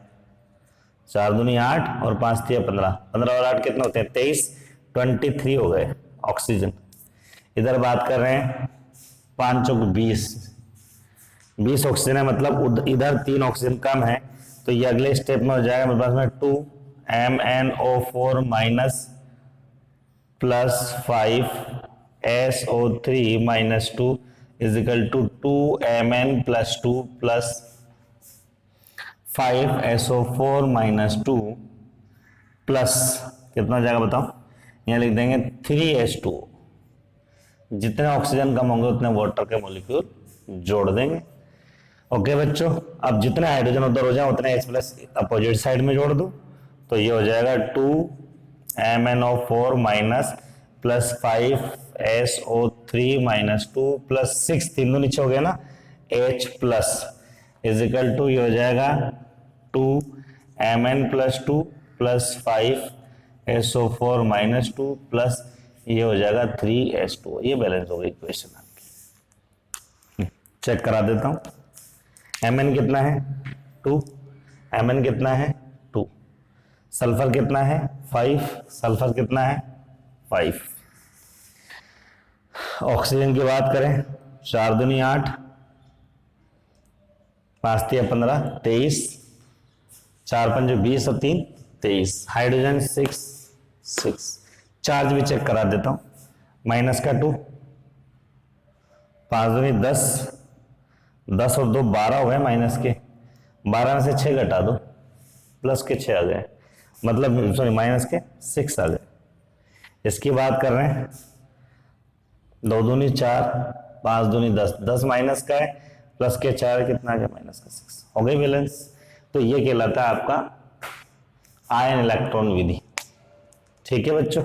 4 दूनी 8 और 5 3 15, 15 और 8 कितने होते हैं? 23, 23 हो गए ऑक्सीजन। इधर बात कर रहे हैं 5 चौक 20 ऑक्सीजन है, मतलब इधर 3 ऑक्सीजन कम है। तो ये अगले स्टेप में हो जाएगा मेरे पास में 2MnO4 minus plus 5SO3 minus 2 is equal to 2Mn+2 plus 5SO4 minus 2 plus कितना हो जाएगा बताओ? यहाँ लिख देंगे 3H2। जितने ऑक्सीजन कम होंगे उतने वाटर के मॉलिक्यूल जोड़ देंगे। ओके बच्चों, अब जितने हाइड्रोजन उधर हो जाए उतने H+ अपोजिट साइड में जोड़ दो। तो ये हो जाएगा 2MnO4 minus plus 5SO3 minus 2 plus 6, 3 नीचे हो गया ना, H+ इज इक्वल टू, ये हो जाएगा 2Mn+2 plus 5SO4 minus 2 plus ये हो जाएगा 3H2। ये बैलेंस हो गई इक्वेशन आपकी। चेक करा देता हूं। Mn कितना है? 2। Mn कितना है? 2। सल्फर कितना है? 5। सल्फर कितना है? 5। ऑक्सीजन की बात करें, 4 दूनी 8, 5 3 15, 23, 4 5 20 और 3 23। हाइड्रोजन 6। चार्ज भी चेक करा देता हूं, माइनस का 2, 5 दूनी 10, 10 और 2 12 हो गए माइनस के, 12 में से 6 घटा दो, प्लस के 6 आ गए, मतलब सॉरी माइनस के 6 आ गए। इसकी बात कर रहे हैं, 2 दूनी 4, 5 दूनी 10, 10 माइनस का है, प्लस के 4 कितना आ गया? माइनस का 6। हो गई बैलेंस। तो ये कहलाता है आपका आयन इलेक्ट्रॉन विधि। ठीक है बच्चों,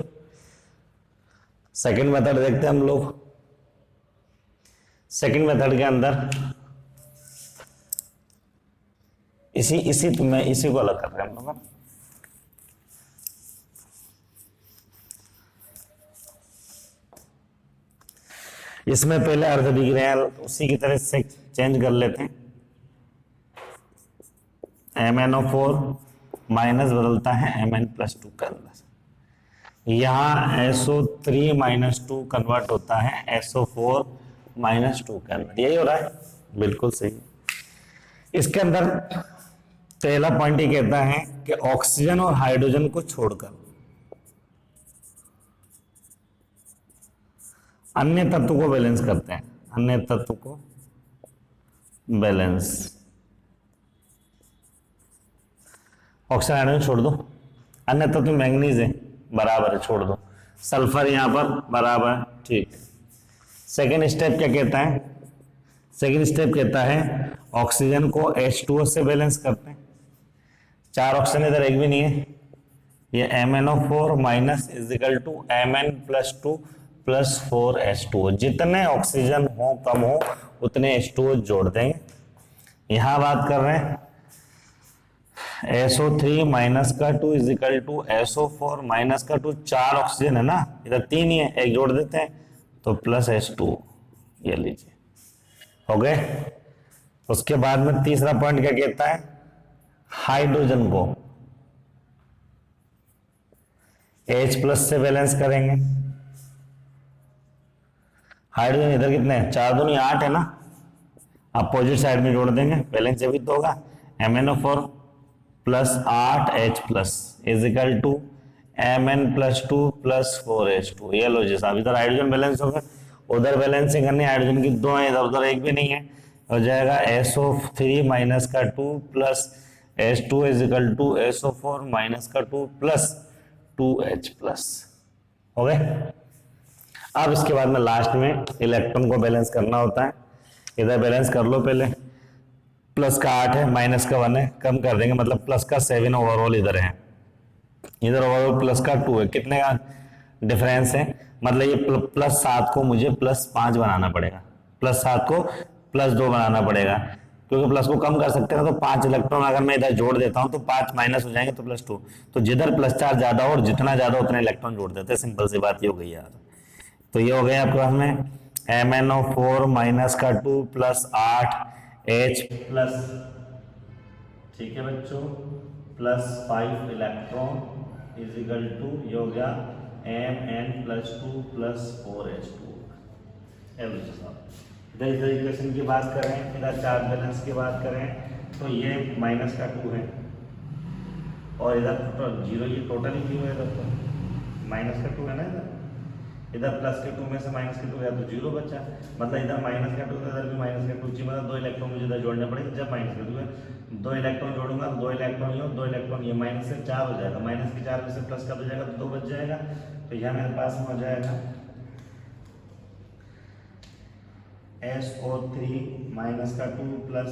सेकंड मेथड देखते हैं हम लोग। सेकंड मेथड के अंदर इसी को अलग कर रहे हैं हम लोग। इसमें पहले अर्ध दिख रहे हैं, उसी की तरह से चेंज कर लेते हैं। MnO4 माइनस बदलता है Mn+2 के अंदर। यहाँ SO3 माइनस 2 कन्वर्ट होता है SO4 माइनस 2 के अंदर। यही हो रहा है, बिल्कुल सही। इसके अंदर पहला पॉइंट ये कहता है कि ऑक्सीजन और हाइड्रोजन को छोड़कर अन्य तत्व को बैलेंस करते हैं। अन्य तत्व को बैलेंस, ऑक्सीजन हाइड्रोजन छोड़ दो, अन्य तत्व मैंगनीज है, बराबर है, छोड़ दो। सल्फर यहां पर बराबर है, ठीक है। सेकेंड स्टेप क्या कहता है? सेकेंड स्टेप कहता है ऑक्सीजन को H2O से बैलेंस करते हैं। 4 ऑक्सीजन इधर एक भी नहीं है, ये MnO4 minus is equal to Mn+2 plus 4H2O। जितने ऑक्सीजन हो कम हो उतने H2O जोड़ देंगे। यहां बात कर रहे हैं SO3 माइनस का 2 is equal to SO4 minus का 2। 4 ऑक्सीजन है ना, इधर 3 ही है, एक जोड़ देते हैं तो प्लस H2। ये लीजिए, हो गए। उसके बाद में तीसरा पॉइंट क्या कहता है? हाइड्रोजन को H+ से बैलेंस करेंगे। हाइड्रोजन इधर कितने हैं? 4 दूनी 8 है ना, अपोजिट साइड में जोड़ देंगे, बैलेंस ये भी तो होगा, MnO4 plus 8H plus is equal to Mn+2 plus 4H2। ये लो जी साहब, इधर हाइड्रोजन बैलेंस होगा, उधर बैलेंसिंग करनी, हाइड्रोजन की 2 है, इधर उधर एक भी नहीं है, हो जाएगा SO3 माइनस का 2 plus H2 is equal to SO4 minus का 2 प्लस 2H प्लस। हो गए। अब इसके बाद में लास्ट में इलेक्ट्रॉन को बैलेंस करना होता है, इधर बैलेंस कर लो पहले, प्लस का 8 है, माइनस का 1 है, कम कर देंगे, मतलब प्लस का 7 ओवरऑल इधर है, इधर ओवरऑल प्लस का 2 है, कितने का डिफरेंस है, मतलब ये प्लस 7 को मुझे प्लस 5 बनाना पड़ेगा, प्लस 7 को प्लस 2 बनाना पड़ेगा, क्योंकि प्लस को कम कर सकते हैं, तो 5 इलेक्ट्रॉन अगर मैं इधर जोड़ देता हूं तो 5 माइनस हो जाएंगे तो प्लस 2, तो जिधर प्लस चार्ज ज्यादा हो और जितना ज्यादा उतने इलेक्ट्रॉन जोड़ देते हैं, सिंपल सी बात ये हो गई यार। तो ये हो गया आपके पास में MnO4 माइनस का 2 प्लस 8H प्लस, ठीक है बच्चों, plus 5 electron is equal to, ये हो गया Mn+2 प्लस 4H2। इधर इक्वेशन की बात करें, इधर चार्ज बैलेंस की बात करें, तो ये माइनस का 2 है और इधर जीरो, ये टोटल ही 0 है, इधर तो माइनस का 2 है ना, इधर प्लस के 2 में से माइनस के 2 गया तो 0 बचा, मतलब इधर माइनस का 2 इधर भी माइनस का 2, मतलब 2 इलेक्ट्रॉन मुझे इधर जोड़ने पड़ेंगे, जब माइनस का 2 है 2 इलेक्ट्रॉन जोड़ूंगा, 2 इलेक्ट्रॉन ये 2 इलेक्ट्रॉन ये, माइनस से 4 हो जाएगा, माइनस के 4 में से प्लस का हो जाएगा तो 2 बच जाएगा, तो यहाँ मेरे पास में हो जाएगा SO3 माइनस का 2 plus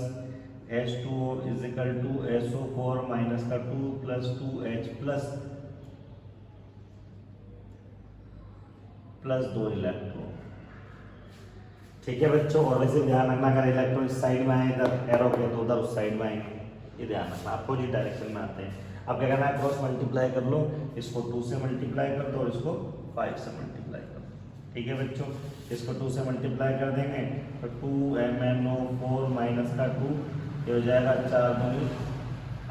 H2O is equal to SO4 minus का 2 प्लस 2H प्लस 2 इलेक्ट्रॉन। ठीक है बच्चों, और वैसे ध्यान रखना अगर इलेक्ट्रॉन इस साइड में आए इधर एरो के तो उधर उस साइड में आएंगे, ये ध्यान रखना, अपोजिट डायरेक्शन में आते हैं। अब क्या करना है, क्रॉस मल्टीप्लाई कर लो, इसको 2 से मल्टीप्लाई कर दो और इसको 5 से मल्टीप्लाई कर दो। ठीक है बच्चों, इसको 2 से मल्टीप्लाई कर देंगे तो 2MnO4 माइनस का 2, ये हो जाएगा 4 दूनी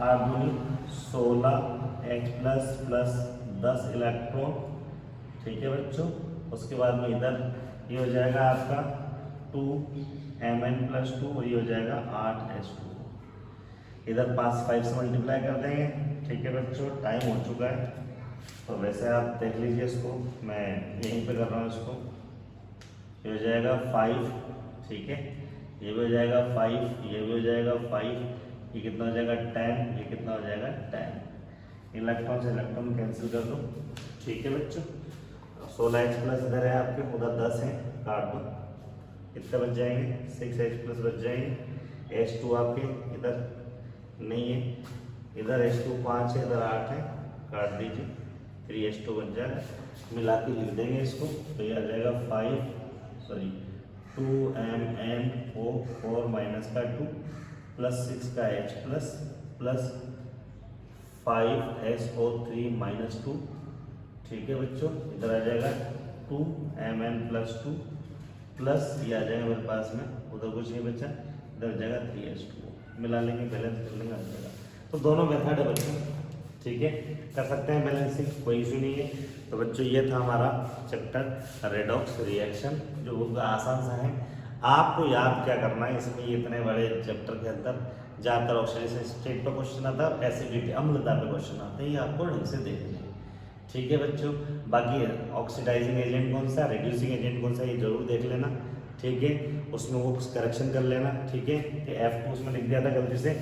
8 दूनी 16H प्लस प्लस 10 इलेक्ट्रॉन। ठीक है बच्चों, उसके बाद में इधर ये हो जाएगा आपका 2Mn+2 और ये हो जाएगा 8H2, इधर 5 से मल्टीप्लाई कर देंगे। ठीक है बच्चों, टाइम हो चुका है, तो वैसे आप देख लीजिए इसको, मैं यहीं पे कर रहा हूँ इसको, ये हो जाएगा 5, ठीक है, ये भी हो जाएगा 5, ये भी हो जाएगा 5, ये कितना हो जाएगा 10, ये कितना हो जाएगा 10, इलेक्ट्रॉन से इलेक्ट्रॉन कैंसिल कर दो। ठीक है बच्चों, 16H प्लस इधर है आपके, उधर 10 है, काट दो, कितने बच जाएंगे 6H प्लस बच जाएंगे, H2 आपके इधर नहीं है, इधर H2 5 है, इधर 8 है, काट दीजिए, 3H2 बच जाएगा, मिला के लिख देंगे इसको, तो ये आ जाएगा 2MnO4 माइनस का 2 प्लस 6 का H plus plus 5SO3 minus 2। ठीक है बच्चों, इधर आ जाएगा 2Mn+2 प्लस ये आ जाएगा मेरे पास में, उधर कुछ नहीं बचा, इधर आ जाएगा 3H2, मिला लेंगे, बैलेंस कर लेंगे, आ जाएगा। तो दोनों मेथड है बच्चों, ठीक है, कर सकते हैं बैलेंसिंग, कोई इशू नहीं है। तो बच्चों ये था हमारा चैप्टर रेडॉक्स रिएक्शन, जो बहुत आसान सा है। आपको याद क्या करना है इसमें, ये इतने बड़े चैप्टर के अंदर ज़्यादातर ऑक्सीडेशन स्टेट पर क्वेश्चन आता है, एसिडिटी अम्लता पे क्वेश्चन आते हैं, ये आपको ढंग से देखना है। ठीक है बच्चों, बाकी ऑक्सीडाइजिंग एजेंट कौन सा, रिड्यूसिंग एजेंट कौन सा, ये जरूर देख लेना। ठीक है, उसमें वो करेक्शन कर लेना। ठीक है, कि F2 उसमें लिख दिया था गलती से,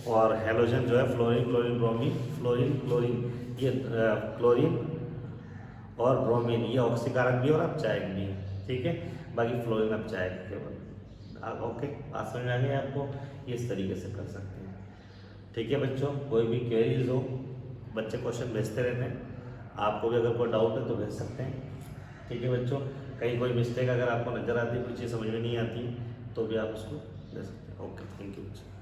और हेलोजन जो है fluorine chlorine bromine, fluorine chlorine, ये क्लोरीन और ब्रोमीन, ये ऑक्सीकारक भी और अपचायक भी है। ठीक है, बाकी फ्लोरीन अपचायक केवल। ओके, बात समझ आ गई आपको, इस तरीके से कर सकते हैं। ठीक है बच्चों, कोई भी क्वेरीज हो, बच्चे क्वेश्चन भेजते रहते हैं, आपको भी अगर कोई डाउट है तो भेज सकते हैं। ठीक है बच्चों, कहीं कोई मिस्टेक अगर आपको नज़र आती है, कोई चीज़ समझ में नहीं आती, तो भी आप उसको दे सकते हैं। ओके, थैंक यू बच्चों।